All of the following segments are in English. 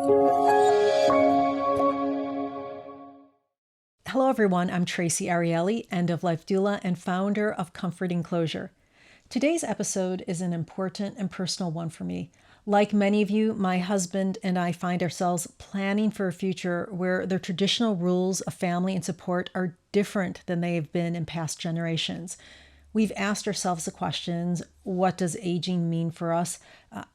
Hello, everyone. I'm Traci Arieli, end-of-life doula and founder of Comforting Closure. Today's episode is an important and personal one for me. Like many of you, my husband and I find ourselves planning for a future where the traditional rules of family and support are different than they have been in past generations. We've asked ourselves the questions: what does aging mean for us?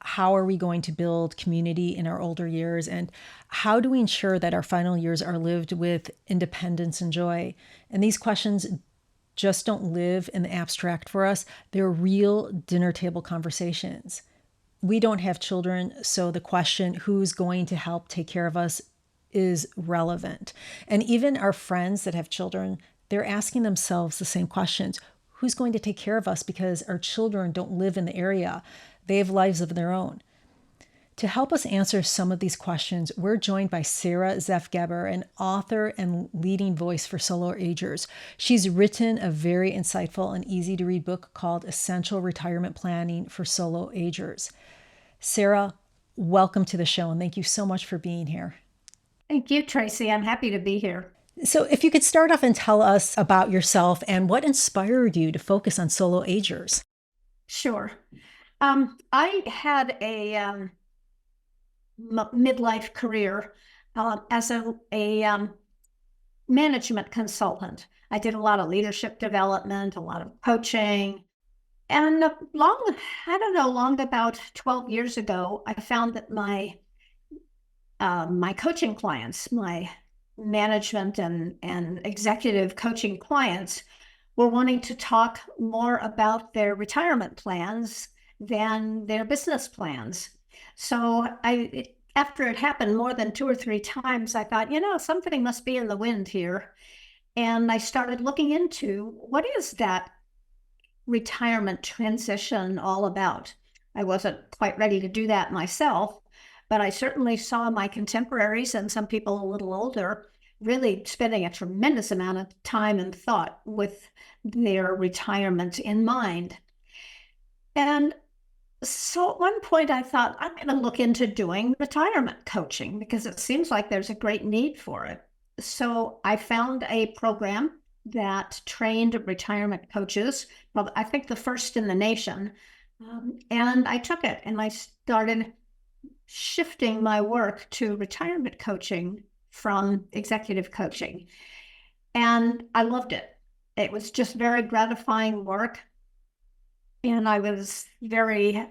How are we going to build community in our older years? And how do we ensure that our final years are lived with independence and joy? And these questions just don't live in the abstract for us. They're real dinner table conversations. We don't have children, so the question, who's going to help take care of us, is relevant. And even our friends that have children, they're asking themselves the same questions. Who's going to take care of us because our children don't live in the area? They have lives of their own. To help us answer some of these questions, we're joined by Sara Zeff Geber, an author and leading voice for solo agers. She's written a very insightful and easy to read book called Essential Retirement Planning for Solo Agers. Sara, welcome to the show, and thank you so much for being here. Thank you, Traci. I'm happy to be here. So if you could start off and tell us about yourself and what inspired you to focus on solo agers. Sure. I had a midlife career as a management consultant. I did a lot of leadership development, a lot of coaching. And long about 12 years ago, I found that my coaching clients, my management and executive coaching clients, were wanting to talk more about their retirement plans than their business plans. So after it happened more than 2 or 3 times, I thought, something must be in the wind here. And I started looking into what is that retirement transition all about. I wasn't quite ready to do that myself, but I certainly saw my contemporaries and some people a little older really spending a tremendous amount of time and thought with their retirement in mind. And so at one point I thought, I'm going to look into doing retirement coaching because it seems like there's a great need for it. So I found a program that trained retirement coaches, well, I think the first in the nation. And I took it and I started shifting my work to retirement coaching from executive coaching. And I loved it. It was just very gratifying work. And I was very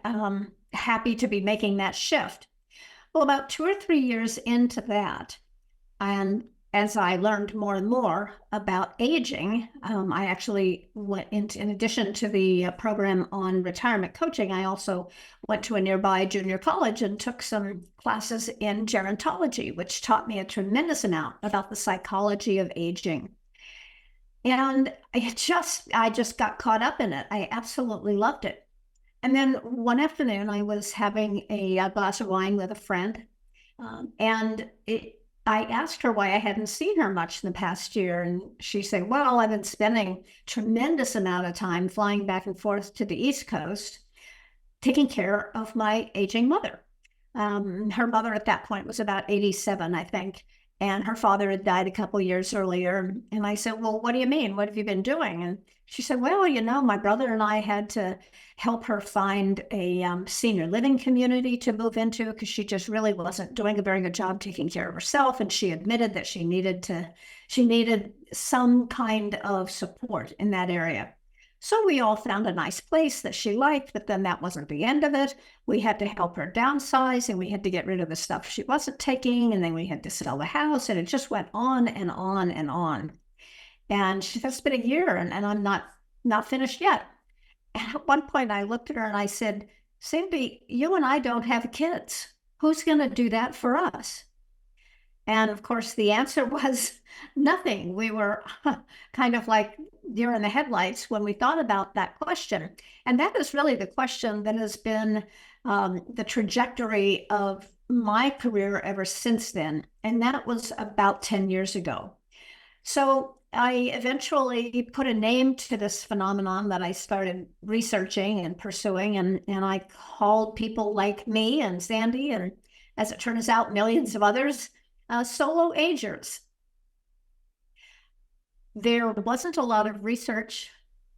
happy to be making that shift. Well, about 2 or 3 years into that, and as I learned more and more about aging, I actually went into, in addition to the program on retirement coaching, I also went to a nearby junior college and took some classes in gerontology, which taught me a tremendous amount about the psychology of aging. And I just got caught up in it. I absolutely loved it. And then one afternoon, I was having a glass of wine with a friend, and I asked her why I hadn't seen her much in the past year. And she said, well, I've been spending tremendous amount of time flying back and forth to the East Coast, taking care of my aging mother. Her mother at that point was about 87, I think. And her father had died a couple years earlier. And I said, well, what do you mean? What have you been doing? And she said, well, my brother and I had to help her find a senior living community to move into because she just really wasn't doing a very good job taking care of herself. And she admitted that she needed some kind of support in that area. So we all found a nice place that she liked, but then that wasn't the end of it. We had to help her downsize and we had to get rid of the stuff she wasn't taking. And then we had to sell the house, and it just went on and on and on. And she said, it's been a year and I'm not finished yet. And at one point I looked at her and I said, Sandy, you and I don't have kids. Who's going to do that for us? And of course, the answer was nothing. We were kind of like deer in the headlights when we thought about that question. And that is really the question that has been the trajectory of my career ever since then. And that was about 10 years ago. So I eventually put a name to this phenomenon that I started researching and pursuing. And I called people like me and Sandy and as it turns out, millions of others, solo agers. There wasn't a lot of research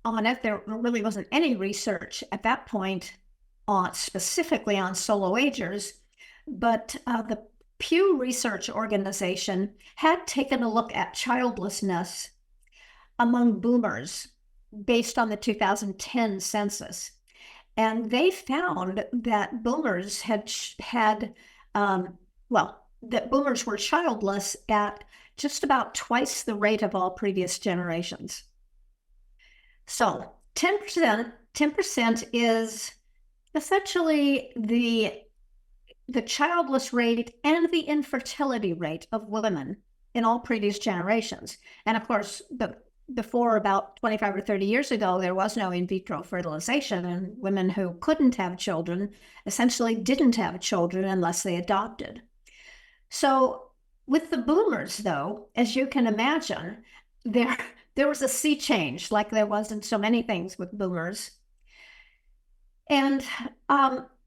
on it. There really wasn't any research at that point specifically on solo agers, but the Pew Research Organization had taken a look at childlessness among boomers based on the 2010 census. And they found that boomers that boomers were childless at just about twice the rate of all previous generations. So 10% is essentially the childless rate and the infertility rate of women in all previous generations. And of course, before about 25 or 30 years ago, there was no in vitro fertilization, and women who couldn't have children essentially didn't have children unless they adopted. So with the boomers, though, as you can imagine, there was a sea change, like there was in so many things with boomers. And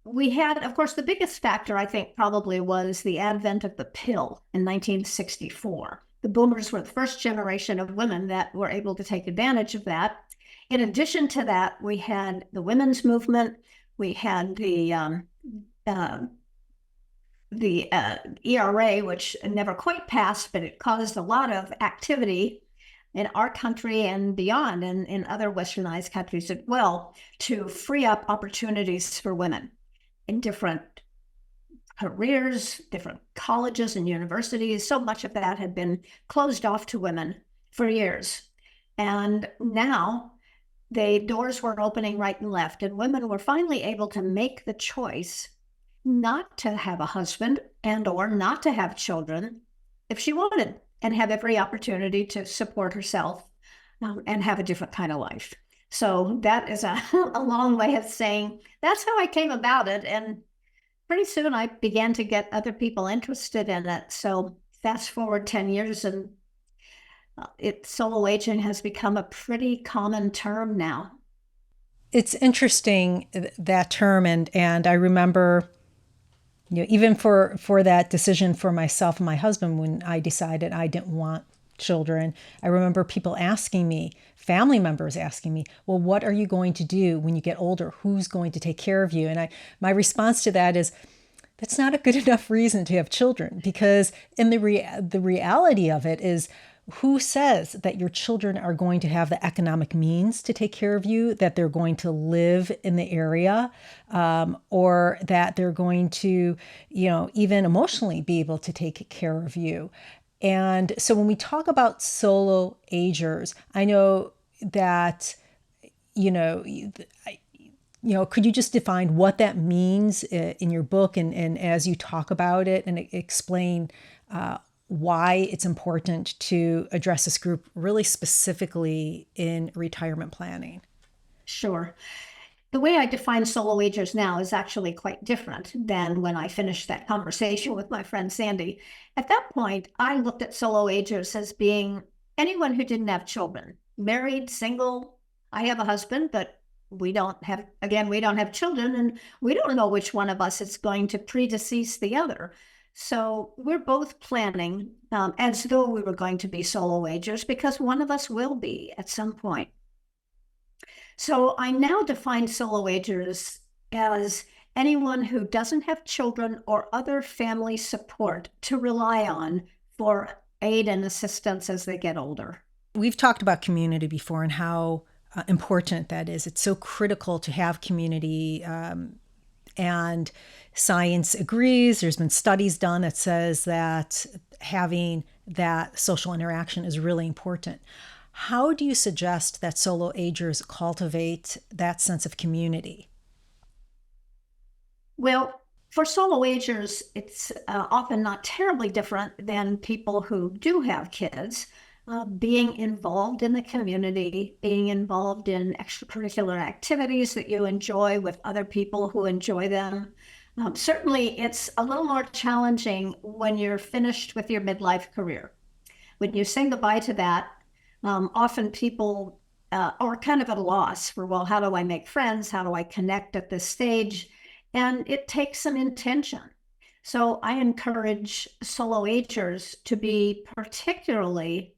we had, of course, the biggest factor, I think, probably was the advent of the pill in 1964. The boomers were the first generation of women that were able to take advantage of that. In addition to that, we had the women's movement. We had the ERA, which never quite passed, but it caused a lot of activity in our country and beyond, and in other westernized countries as well, to free up opportunities for women in different careers, different colleges and universities. So much of that had been closed off to women for years. And now the doors were opening right and left, and women were finally able to make the choice not to have a husband and or not to have children if she wanted, and have every opportunity to support herself and have a different kind of life. So that is a long way of saying that's how I came about it. And pretty soon I began to get other people interested in it. So fast forward 10 years and solo aging has become a pretty common term now. It's interesting, that term, and I remember, even for that decision for myself and my husband, when I decided I didn't want children, I remember people asking me, family members asking me, well, what are you going to do when you get older? Who's going to take care of you? And my response to that is, that's not a good enough reason to have children, because in the reality of it is, who says that your children are going to have the economic means to take care of you, that they're going to live in the area, or that they're going to, even emotionally be able to take care of you? And so when we talk about solo agers, I know that, could you just define what that means in your book, and as you talk about it, and explain why it's important to address this group really specifically in retirement planning? Sure. The way I define solo agers now is actually quite different than when I finished that conversation with my friend Sandy. At that point, I looked at solo agers as being anyone who didn't have children, married, single. I have a husband, but we don't have children, and we don't know which one of us is going to predecease the other. So we're both planning as though we were going to be solo agers, because one of us will be at some point. So I now define solo agers as anyone who doesn't have children or other family support to rely on for aid and assistance as they get older. We've talked about community before and how important that is. It's so critical to have community, and science agrees. There's been studies done that says that having that social interaction is really important. How do you suggest that solo agers cultivate that sense of community? Well, for solo agers, it's often not terribly different than people who do have kids. Being involved in the community, being involved in extracurricular activities that you enjoy with other people who enjoy them. Certainly, it's a little more challenging when you're finished with your midlife career. When you say goodbye to that, often people are kind of at a loss for, well, how do I make friends? How do I connect at this stage? And it takes some intention. So I encourage solo agers to be particularly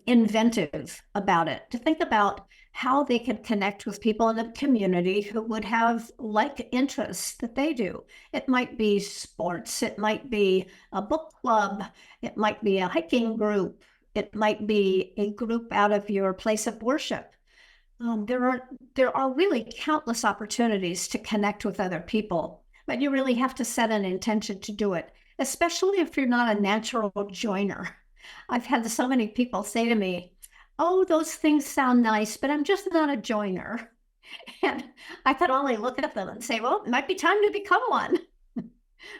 inventive about it, to think about how they can connect with people in the community who would have like interests that they do. It might be sports, it might be a book club, it might be a hiking group, it might be a group out of your place of worship. There are really countless opportunities to connect with other people, but you really have to set an intention to do it, especially if you're not a natural joiner. I've had so many people say to me, "Oh, those things sound nice, but I'm just not a joiner." And I could only look at them and say, "Well, it might be time to become one,"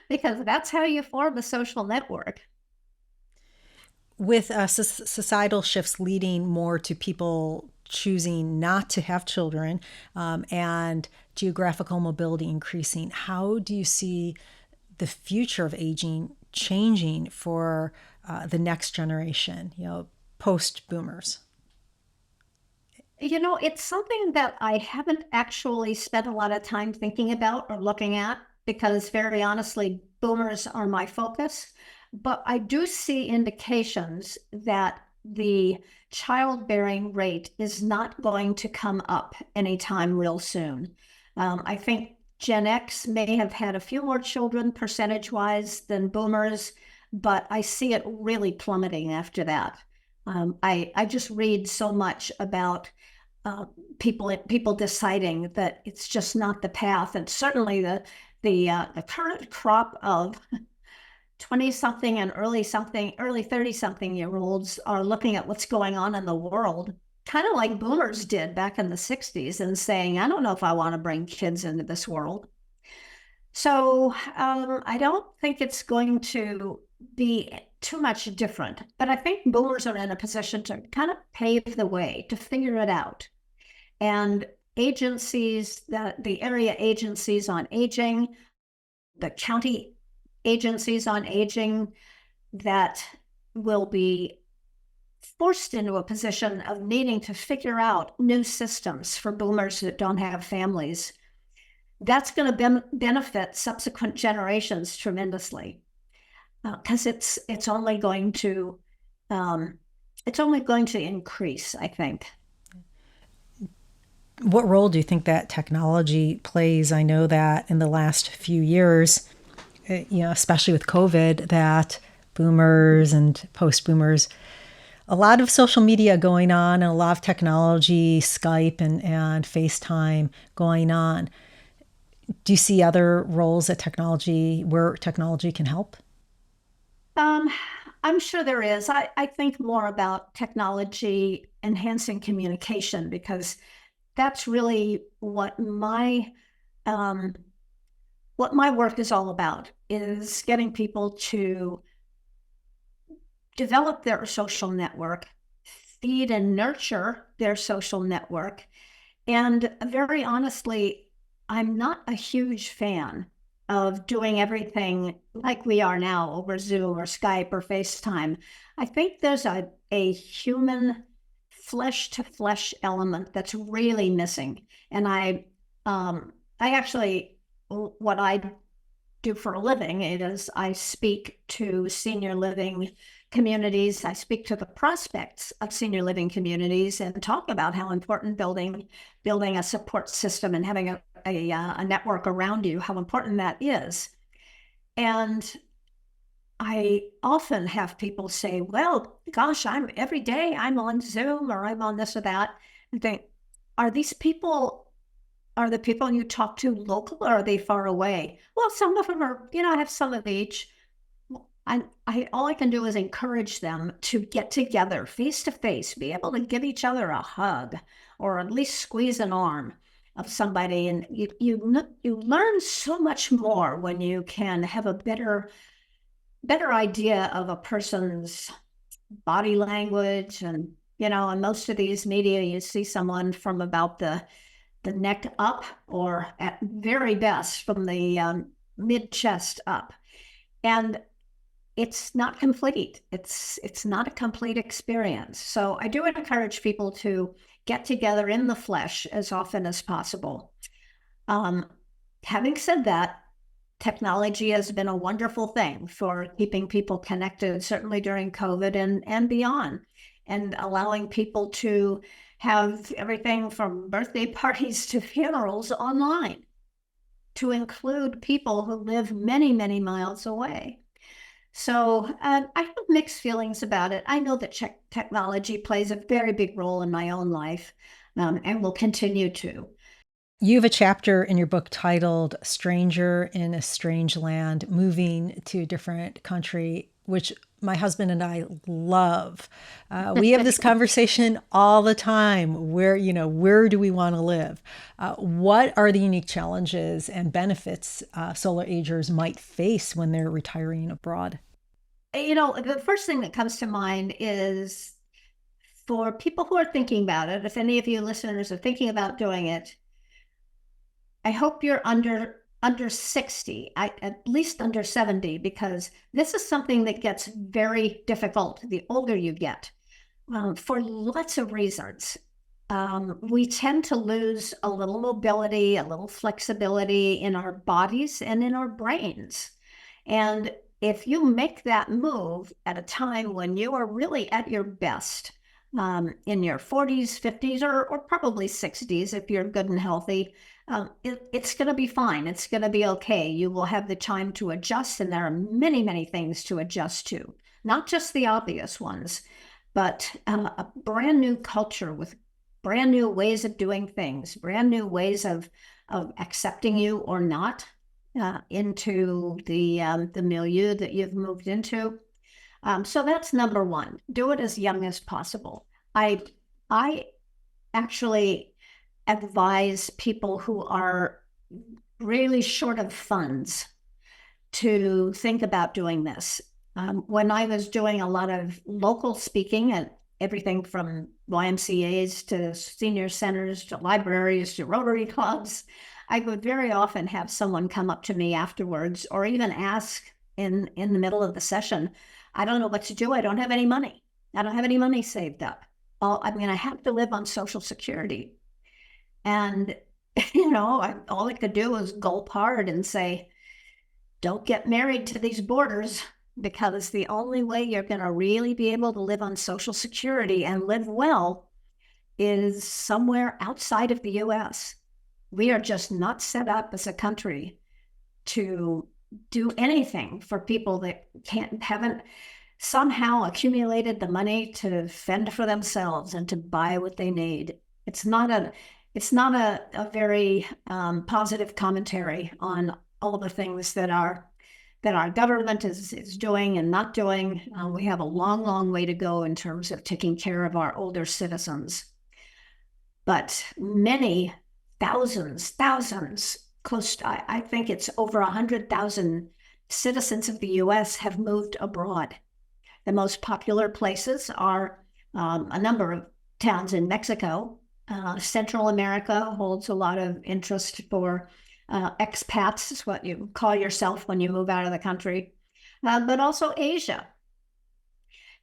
because that's how you form a social network. With societal shifts leading more to people choosing not to have children, and geographical mobility increasing, how do you see the future of aging changing for the next generation, post boomers? It's something that I haven't actually spent a lot of time thinking about or looking at because, very honestly, boomers are my focus. But I do see indications that the childbearing rate is not going to come up anytime real soon. I think Gen X may have had a few more children percentage-wise than boomers, but I see it really plummeting after that. I just read so much about uh, people deciding that it's just not the path, and certainly the current crop of 20 something and early 30 something year olds are looking at what's going on in the world, kind of like boomers did back in the 60s, and saying, I don't know if I want to bring kids into this world. So I don't think it's going to be too much different, but I think boomers are in a position to kind of pave the way, to figure it out. And agencies, the area agencies on aging, the county agencies on aging, that will be forced into a position of needing to figure out new systems for boomers that don't have families. That's going to benefit subsequent generations tremendously, because it's only going to increase, I think. What role do you think that technology plays? I know that in the last few years, especially with COVID, that boomers and post boomers, a lot of social media going on and a lot of technology, Skype and FaceTime going on. Do you see other roles that where technology can help? Um, I'm sure there is. I think more about technology enhancing communication, because that's really um, what my work is all about, is getting people to develop their social network, feed and nurture their social network. And very honestly, I'm not a huge fan of doing everything like we are now over Zoom or Skype or FaceTime. I think there's a human flesh to flesh element that's really missing. And I actually, what I do for a living is I speak to senior living communities. I speak to the prospects of senior living communities and talk about how important building a support system and having a network around you, how important that is. And I often have people say, well, gosh, every day I'm on Zoom or I'm on this or that. And think, are these people are the people you talk to local, or are they far away? Well, some of them are, I have some of each. All I can do is encourage them to get together face to face, be able to give each other a hug, or at least squeeze an arm of somebody. And you learn so much more when you can have a better idea of a person's body language. And in most of these media, you see someone from about the neck up, or at very best from the mid chest up, and it's not complete. It's not a complete experience. So I do encourage people to get together in the flesh as often as possible. Um, Having said that, technology has been a wonderful thing for keeping people connected, certainly during COVID and beyond, and allowing people to have everything from birthday parties to funerals online, to include people who live many, many miles away. So I have mixed feelings about it. I know that technology plays a very big role in my own life, and will continue to. You have a chapter in your book titled Stranger in a Strange Land, Moving to a Different Country, which my husband and I love. We have this conversation all the time. Where do we want to live? What are the unique challenges and benefits solar agers might face when they're retiring abroad? The first thing that comes to mind is for people who are thinking about it, if any of you listeners are thinking about doing it, I hope you're under 60, at least under 70, because this is something that gets very difficult the older you get, for lots of reasons. We tend to lose a little mobility, a little flexibility in our bodies and in our brains. And if you make that move at a time when you are really at your best, in your 40s, 50s, or probably 60s, if you're good and healthy, it's going to be fine. It's going to be okay. You will have the time to adjust, and there are many, many things to adjust to, not just the obvious ones, but a brand new culture with brand new ways of doing things, brand new ways of accepting you or not into the milieu that you've moved into. So that's number one. Do it as young as possible. I actually advise people who are really short of funds to think about doing this. When I was doing a lot of local speaking at everything from YMCAs to senior centers to libraries to Rotary clubs, I would very often have someone come up to me afterwards or even ask in the middle of the session, I don't know what to do. I don't have any money. I don't have any money saved up. I have to live on Social Security. And, all I could do was gulp hard and say, don't get married to these borders, because the only way you're going to really be able to live on Social Security and live well is somewhere outside of the US. We are just not set up as a country to do anything for people that haven't somehow accumulated the money to fend for themselves and to buy what they need. It's not a very positive commentary on all the things that our government is doing and not doing. We have a long, long way to go in terms of taking care of our older citizens. But many thousands, I think it's over 100,000 citizens of the US have moved abroad. The most popular places are a number of towns in Mexico. Central America holds a lot of interest for expats, is what you call yourself when you move out of the country, but also Asia.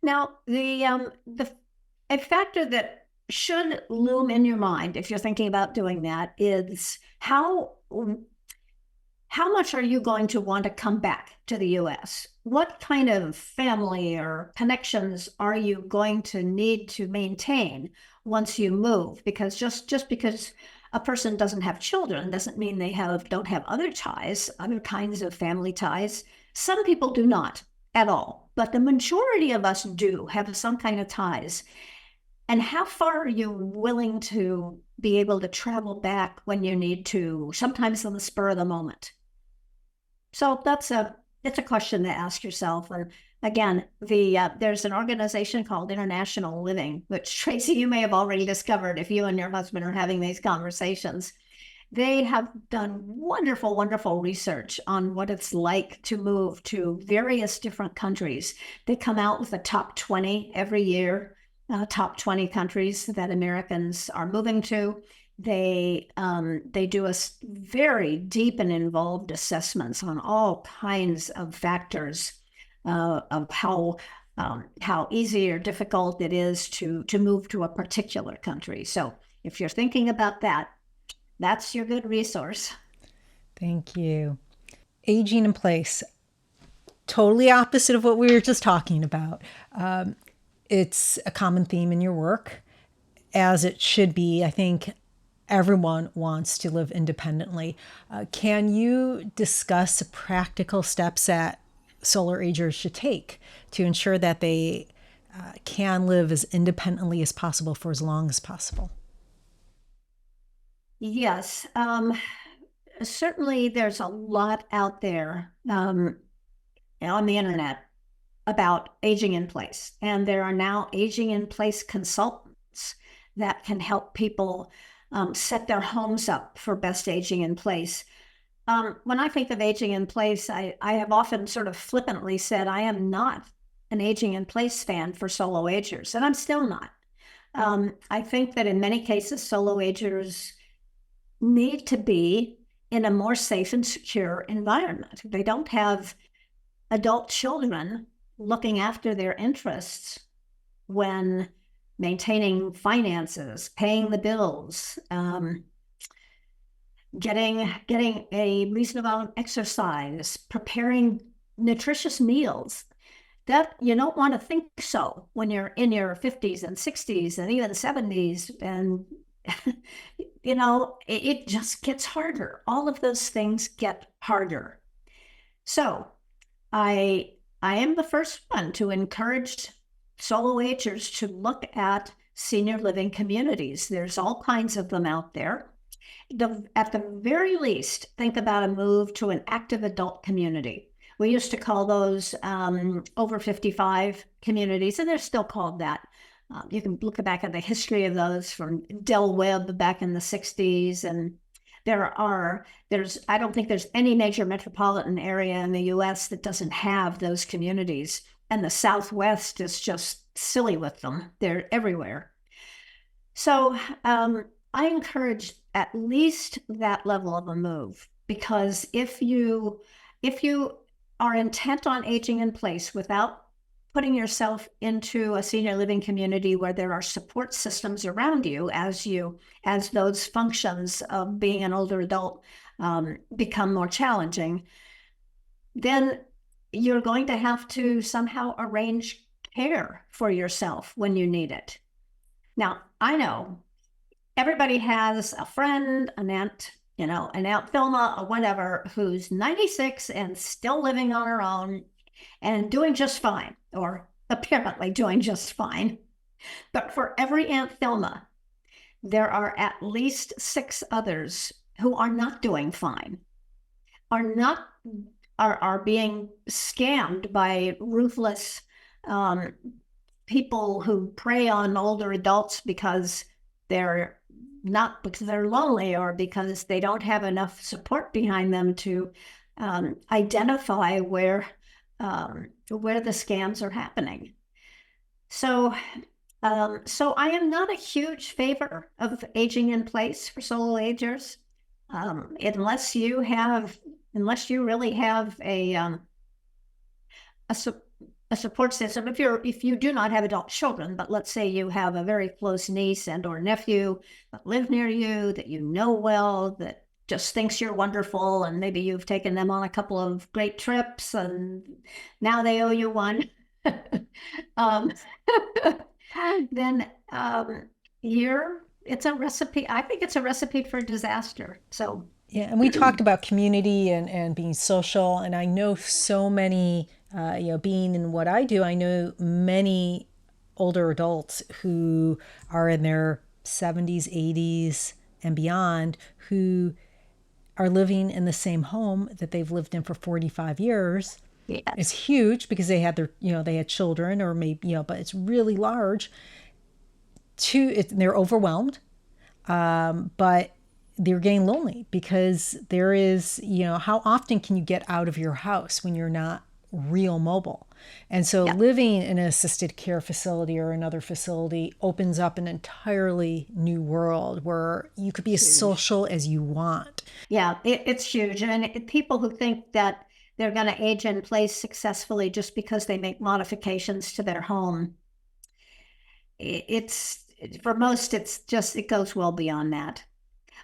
Now, a factor that should loom in your mind if you're thinking about doing that is how much are you going to want to come back to the US? What kind of family or connections are you going to need to maintain once you move? Because just because a person doesn't have children doesn't mean they don't have other ties, other kinds of family ties. Some people do not at all, but the majority of us do have some kind of ties. And how far are you willing to be able to travel back when you need to, sometimes on the spur of the moment? So it's a question to ask yourself. And again, there's an organization called International Living, which, Traci, you may have already discovered if you and your husband are having these conversations. They have done wonderful, wonderful research on what it's like to move to various different countries. They come out with a top 20 every year, top 20 countries that Americans are moving to. They do a very deep and involved assessments on all kinds of factors of how easy or difficult it is to move to a particular country. So if you're thinking about that, that's your good resource. Thank you. Aging in place, totally opposite of what we were just talking about. It's a common theme in your work, as it should be. I think everyone wants to live independently. Can you discuss practical steps that solar agers should take to ensure that they can live as independently as possible for as long as possible? Yes, certainly there's a lot out there on the internet about aging in place. And there are now aging in place consultants that can help people set their homes up for best aging in place. When I think of aging in place, I have often sort of flippantly said I am not an aging in place fan for solo agers, and I'm still not. I think that in many cases, solo agers need to be in a more safe and secure environment. They don't have adult children looking after their interests when maintaining finances, paying the bills, getting a reasonable amount of exercise, preparing nutritious meals. That you don't want to think so when you're in your 50s and 60s and even 70s. And it just gets harder. All of those things get harder. So I am the first one to encourage solo agers to look at senior living communities. There's all kinds of them out there. At the very least, think about a move to an active adult community. We used to call those over 55 communities, and they're still called that. You can look back at the history of those from Del Webb back in the 60s, and I don't think there's any major metropolitan area in the US that doesn't have those communities. And the Southwest is just silly with them. They're everywhere. So I encourage at least that level of a move, because if you are intent on aging in place without putting yourself into a senior living community where there are support systems around you as those functions of being an older adult become more challenging, then you're going to have to somehow arrange care for yourself when you need it. Now, I know everybody has a friend, an aunt, an Aunt Thelma or whatever, who's 96 and still living on her own and doing just fine, or apparently doing just fine. But for every Aunt Thelma, there are at least 6 others who are not doing fine, are being scammed by ruthless people who prey on older adults because they're lonely or because they don't have enough support behind them to identify where the scams are happening. So I am not a huge favor of aging in place for solo agers, unless you really have a support system. If you do not have adult children, but let's say you have a very close niece and or nephew that live near you, that you know well, that just thinks you're wonderful, and maybe you've taken them on a couple of great trips and now they owe you one. Then it's a recipe. I think it's a recipe for disaster. So Yeah, and we talked about community and being social, and I know so many, being in what I do, I know many older adults who are in their 70s, 80s, and beyond who are living in the same home that they've lived in for 45 years. yes. It's huge because they had they had children, or maybe, but it's really large. They're overwhelmed, but they're getting lonely because there is, how often can you get out of your house when you're not real mobile? And so Yeah. living in an assisted care facility or another facility opens up an entirely new world where you could be as social as you want. Yeah, it's huge. And people who think that they're going to age in place successfully just because they make modifications to their home, for most, it goes well beyond that.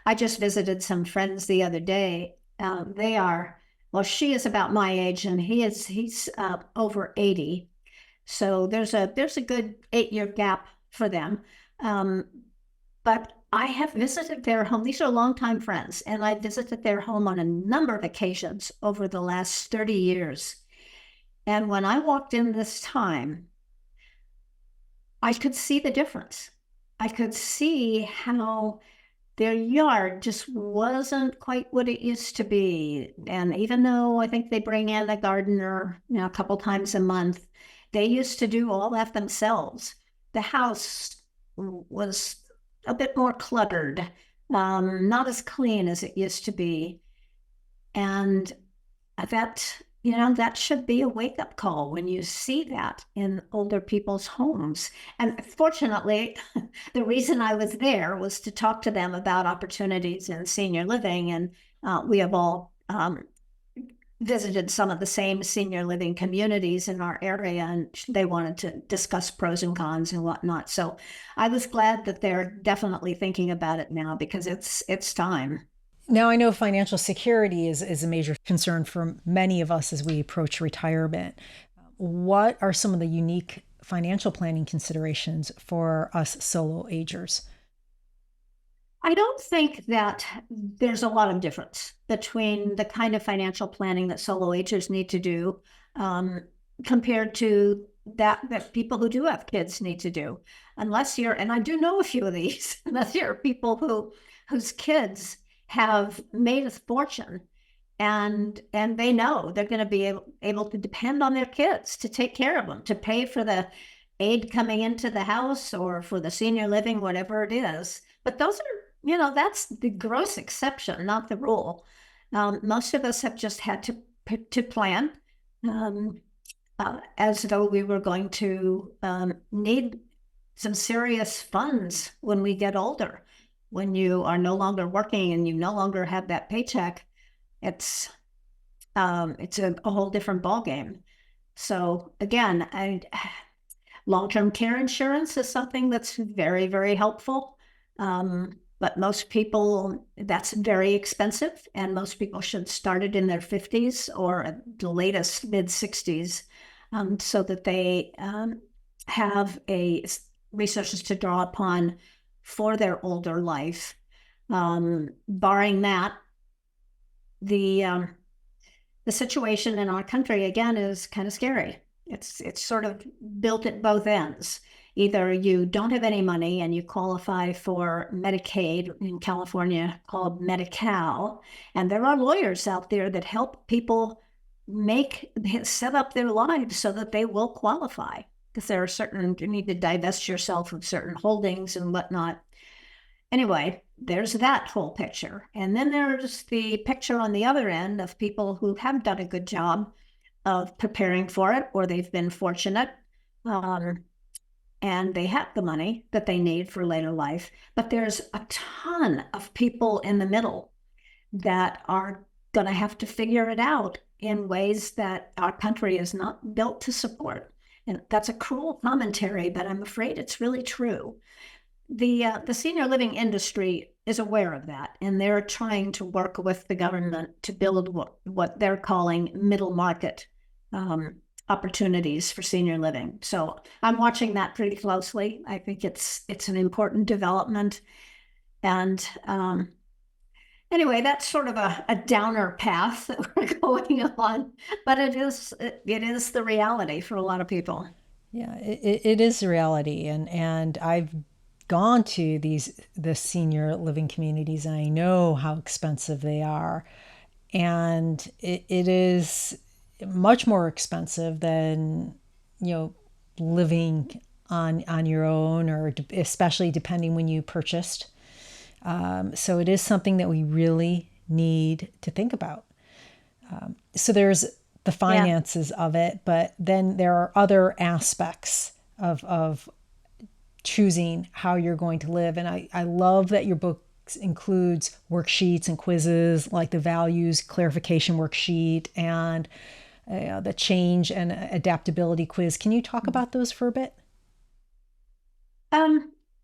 I just visited some friends the other day. They are well, she is about my age and he's over 80. So there's a good 8-year gap for them. Um, but I have visited their home. These are longtime friends, and I visited their home on a number of occasions over the last 30 years. And when I walked in this time, I could see the difference. I could see how their yard just wasn't quite what it used to be. And even though I think they bring in a gardener, a couple times a month, they used to do all that themselves. The house was a bit more cluttered, not as clean as it used to be. And that should be a wake-up call when you see that in older people's homes. And fortunately, the reason I was there was to talk to them about opportunities in senior living. And we have all visited some of the same senior living communities in our area, and they wanted to discuss pros and cons and whatnot. So I was glad that they're definitely thinking about it now, because it's time. Now, I know financial security is a major concern for many of us as we approach retirement. What are some of the unique financial planning considerations for us solo agers? I don't think that there's a lot of difference between the kind of financial planning that solo agers need to do, compared to that people who do have kids need to do. Unless you're, and I do know a few of these, unless you're people whose kids have made a fortune, and they know they're going to be able to depend on their kids to take care of them, to pay for the aid coming into the house or for the senior living, whatever it is. But those are, that's the gross exception, not the rule. Most of us have just had to plan, as though we were going to need some serious funds when we get older. When you are no longer working and you no longer have that paycheck, it's a whole different ballgame. So again, long-term care insurance is something that's very, very helpful. But most people, that's very expensive, and most people should start it in their 50s or at the latest mid-60s, so that they have resources to draw upon for their older life. Barring that, the situation in our country, again, is kind of scary. It's sort of built at both ends. Either you don't have any money and you qualify for Medicaid, in California called Medi-Cal, and there are lawyers out there that help people set up their lives so that they will qualify, because there are you need to divest yourself of certain holdings and whatnot. Anyway, there's that whole picture. And then there's the picture on the other end of people who have done a good job of preparing for it, or they've been fortunate, and they have the money that they need for later life. But there's a ton of people in the middle that are going to have to figure it out in ways that our country is not built to support. And that's a cruel commentary, but I'm afraid it's really true. The senior living industry is aware of that, and they're trying to work with the government to build what they're calling middle market opportunities for senior living. So I'm watching that pretty closely. I think it's an important development. And anyway, that's sort of a downer path that we're going on, but it is the reality for a lot of people. Yeah, it is the reality, and I've gone to the senior living communities, and I know how expensive they are, and it is much more expensive than living on your own, or especially depending when you purchased. So it is something that we really need to think about. So there's the finances of it, but then there are other aspects of choosing how you're going to live. And I love that your book includes worksheets and quizzes, like the values clarification worksheet and the change and adaptability quiz. Can you talk about those for a bit?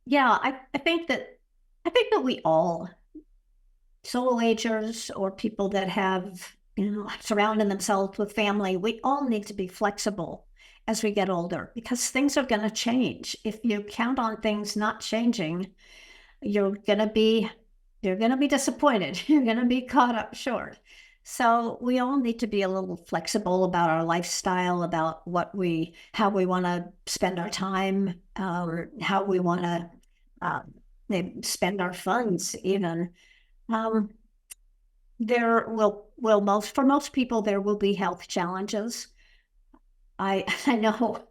Yeah, I think that we all, solo agers or people that have surrounding themselves with family. We all need to be flexible as we get older because things are going to change. If you count on things not changing, you're going to be disappointed. You're going to be caught up short. So we all need to be a little flexible about our lifestyle, about how we want to spend our time, how we want to maybe spend our funds even. There will for most people, there will be health challenges. I know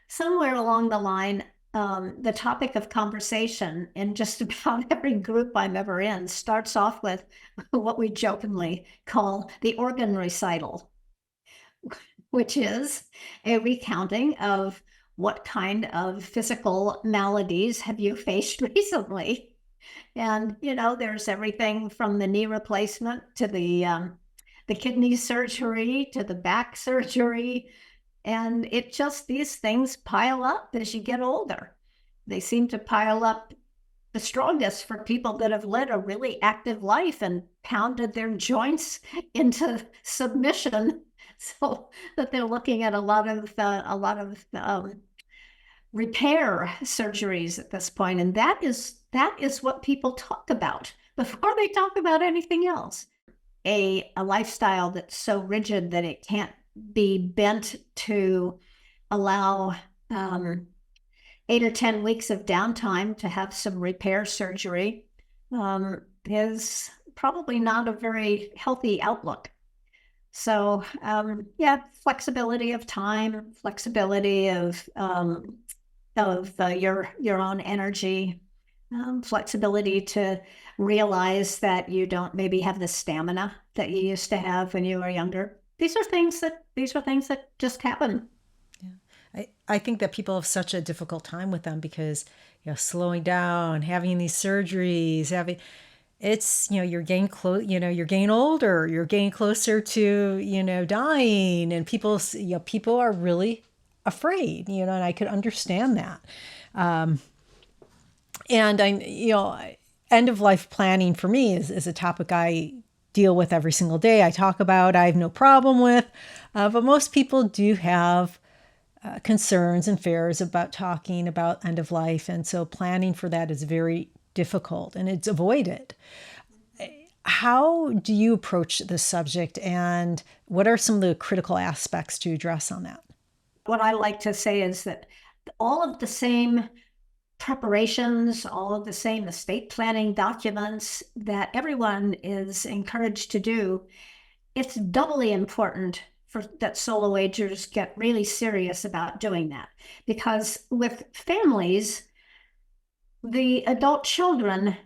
somewhere along the line, the topic of conversation in just about every group I'm ever in starts off with what we jokingly call the organ recital, which is a recounting of what kind of physical maladies have you faced recently. And, there's everything from the knee replacement to the kidney surgery to the back surgery. And these things pile up as you get older. They seem to pile up the strongest for people that have led a really active life and pounded their joints into submission, so that they're looking at a lot of repair surgeries at this point. And that is what people talk about before they talk about anything else. A lifestyle that's so rigid that it can't be bent to allow 8 or 10 weeks of downtime to have some repair surgery is probably not a very healthy outlook. So flexibility of time, flexibility of your own energy, flexibility to realize that you don't maybe have the stamina that you used to have when you were younger. These are things that just happen. Yeah. I think that people have such a difficult time with them because, slowing down, having these surgeries, you're getting you're getting older, you're getting closer to, dying, and people are really afraid, and I could understand that. And end of life planning for me is a topic I deal with every single day. I talk about, I have no problem with, but most people do have concerns and fears about talking about end of life. And so planning for that is very difficult and it's avoided. How do you approach this subject and what are some of the critical aspects to address on that? What I like to say is that all of the same preparations, all of the same estate planning documents that everyone is encouraged to do, it's doubly important that solo agers get really serious about doing that. Because with families, the adult children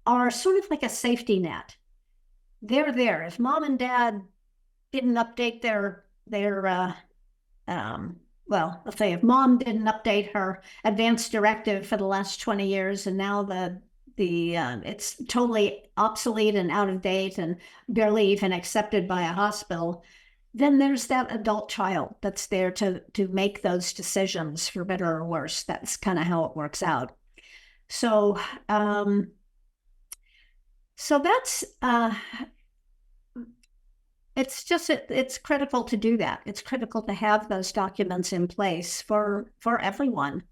are sort of like a safety net. They're there. If mom and dad didn't update let's say if mom didn't update her advance directive for the last 20 years and now it's totally obsolete and out of date and barely even accepted by a hospital, then there's that adult child that's there to make those decisions for better or worse. That's kind of how it works out. So that's it's critical to do that. It's critical to have those documents in place for everyone.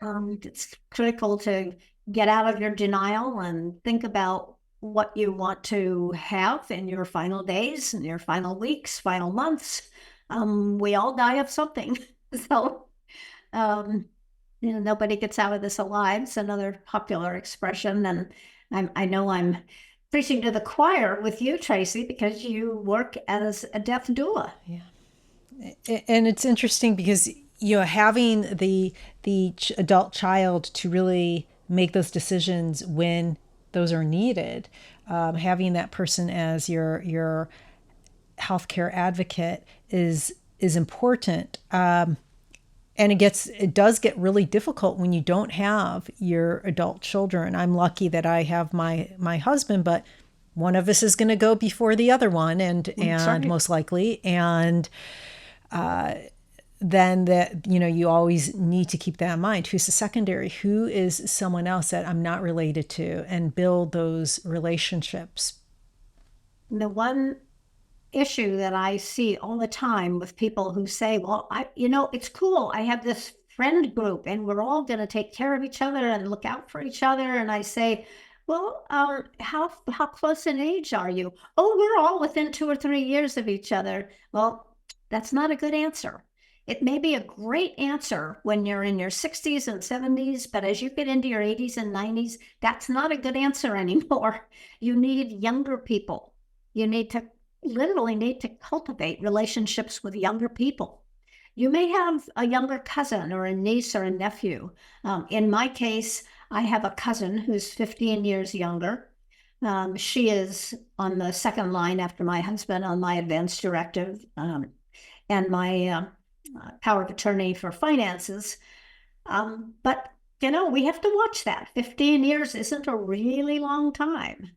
It's critical to get out of your denial and think about what you want to have in your final days, in your final weeks, final months. We all die of something. So, nobody gets out of this alive. It's another popular expression. And I know I'm preaching to the choir with you, Traci, because you work as a death doula. Yeah. And it's interesting because, having the adult child to really make those decisions when those are needed, having that person as your healthcare advocate is important. And it does get really difficult when you don't have your adult children. I'm lucky that I have my husband, but one of us is going to go before the other one, and most likely, and then that you always need to keep that in mind. Who's the secondary? Who is someone else that I'm not related to, and build those relationships. The one issue that I see all the time with people who say, well, it's cool. I have this friend group and we're all going to take care of each other and look out for each other. And I say, well, how close in age are you? Oh, we're all within 2 or 3 years of each other. Well, that's not a good answer. It may be a great answer when you're in your 60s and 70s, but as you get into your 80s and 90s, that's not a good answer anymore. You need younger people. You literally need to cultivate relationships with younger people. You may have a younger cousin or a niece or a nephew. In my case, I have a cousin who's 15 years younger. She is on the second line after my husband on my advance directive and my power of attorney for finances. But, we have to watch that. 15 years isn't a really long time.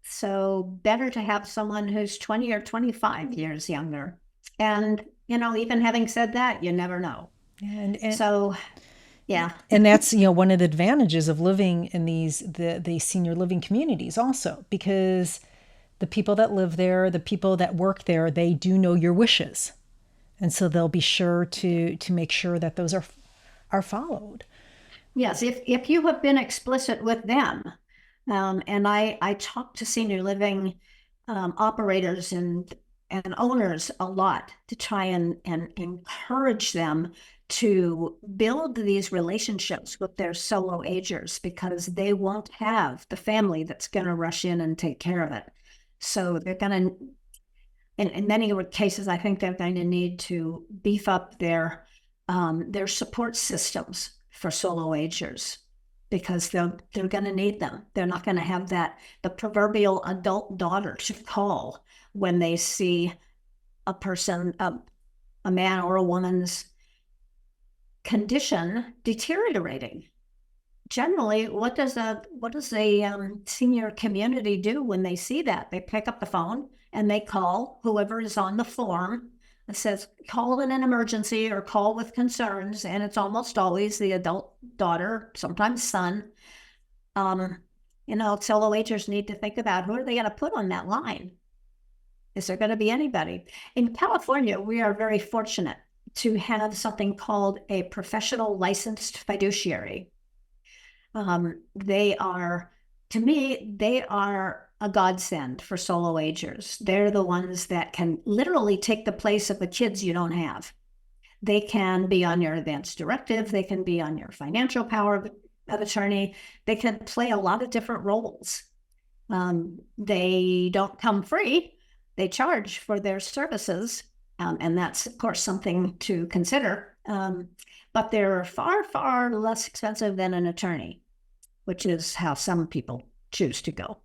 So better to have someone who's 20 or 25 years younger. And, even having said that, you never know. And so, yeah. And that's, one of the advantages of living in the senior living communities also, because the people that live there, the people that work there, they do know your wishes. And so they'll be sure to make sure that those are followed. Yes, if you have been explicit with them, and I talk to senior living operators and owners a lot to try and encourage them to build these relationships with their solo agers, because they won't have the family that's going to rush in and take care of it. So they're going to, in many cases, I think they're going to need to beef up their support systems for solo agers, because they're going to need them. They're not going to have the proverbial adult daughter to call when they see a person, a man or a woman's condition deteriorating. Generally, what does a senior community do when they see that? They pick up the phone and they call whoever is on the form. It says, call in an emergency or call with concerns, and it's almost always the adult daughter, sometimes son. Solo agers need to think about, who are they going to put on that line? Is there going to be anybody? In California, we are very fortunate to have something called a professional licensed fiduciary. They are a godsend for solo agers. They're the ones that can literally take the place of the kids you don't have. They can be on your advance directive. They can be on your financial power of attorney. They can play a lot of different roles. They don't come free. They charge for their services. And that's, of course, something to consider. But they're far, far less expensive than an attorney, which is how some people choose to go.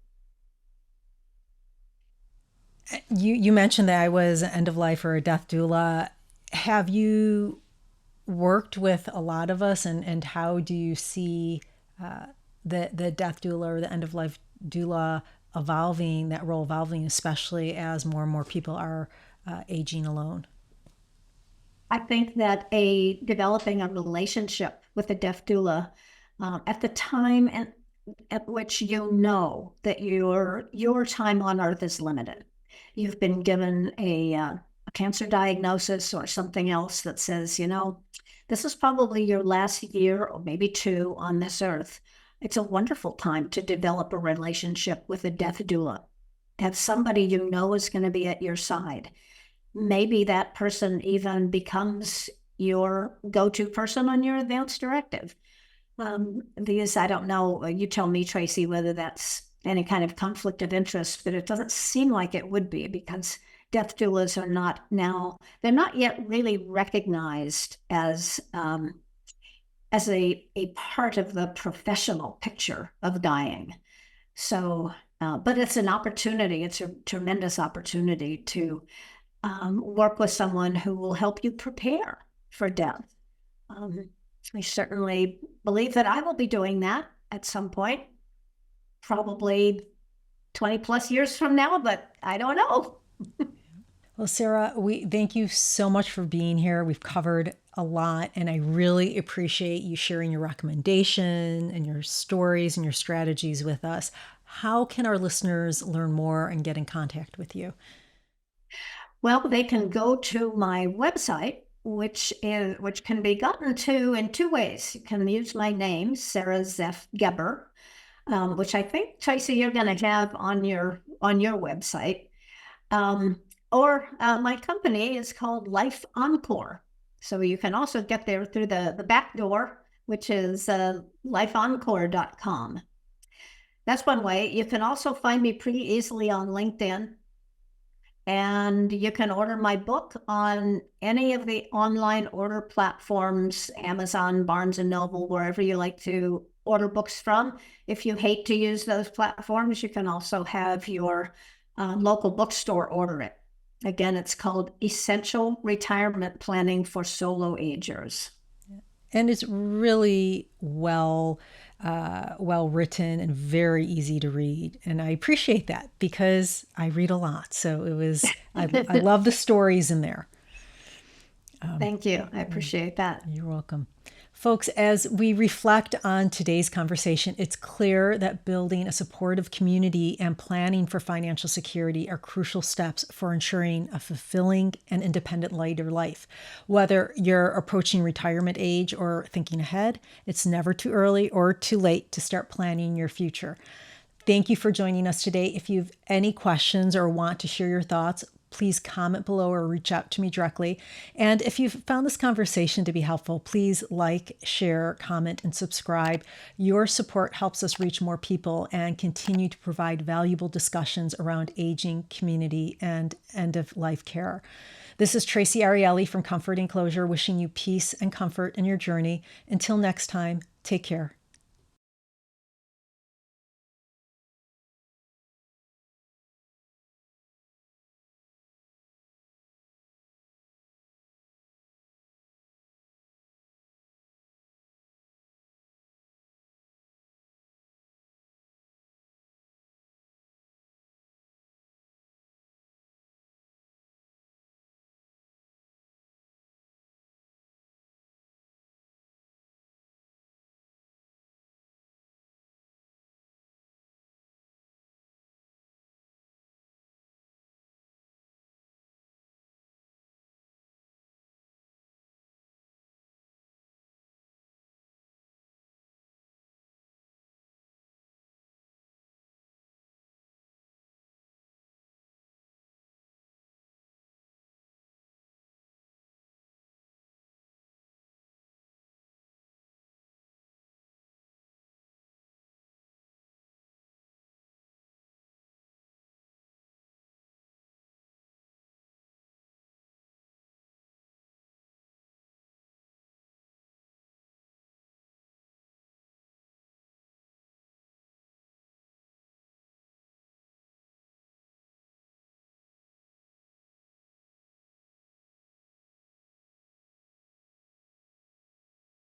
You mentioned that I was an end of life or a death doula. Have you worked with a lot of us, and how do you see the death doula or the end of life doula evolving, that role evolving, especially as more and more people are aging alone? I think that developing a relationship with a death doula at the time and at which that your time on earth is limited. You've been given a cancer diagnosis or something else that says, this is probably your last year or maybe 2 on this earth. It's a wonderful time to develop a relationship with a death doula. Have somebody is going to be at your side. Maybe that person even becomes your go-to person on your advance directive. Because I don't know, you tell me, Traci, whether that's any kind of conflict of interest, but it doesn't seem like it would be, because death doulas they're not yet really recognized as a part of the professional picture of dying. So, but it's an opportunity. It's a tremendous opportunity to work with someone who will help you prepare for death. I certainly believe that I will be doing that at some point, probably 20 plus years from now, but I don't know. Well, Sara, we thank you so much for being here. We've covered a lot, and I really appreciate you sharing your recommendation and your stories and your strategies with us. How can our listeners learn more and get in contact with you? Well, they can go to my website, which can be gotten to in two ways. You can use my name, Sara Zeff Geber, which I think, Traci, you're going to have on your website. Or my company is called Life Encore. So you can also get there through the back door, which is lifeencore.com. That's one way. You can also find me pretty easily on LinkedIn. And you can order my book on any of the online order platforms, Amazon, Barnes and Noble, wherever you like to order books from. If you hate to use those platforms, you can also have your local bookstore order it. Again, it's called Essential Retirement Planning for Solo Agers. And it's really well written and very easy to read. And I appreciate that because I read a lot. So I love the stories in there. Thank you. I appreciate that. You're welcome. Folks, as we reflect on today's conversation, it's clear that building a supportive community and planning for financial security are crucial steps for ensuring a fulfilling and independent later life. Whether you're approaching retirement age or thinking ahead, it's never too early or too late to start planning your future. Thank you for joining us today. If you have any questions or want to share your thoughts, please comment below or reach out to me directly. And if you've found this conversation to be helpful, please like, share, comment, and subscribe. Your support helps us reach more people and continue to provide valuable discussions around aging, community, and end-of-life care. This is Traci Arieli from Comfort Enclosure, wishing you peace and comfort in your journey. Until next time, take care.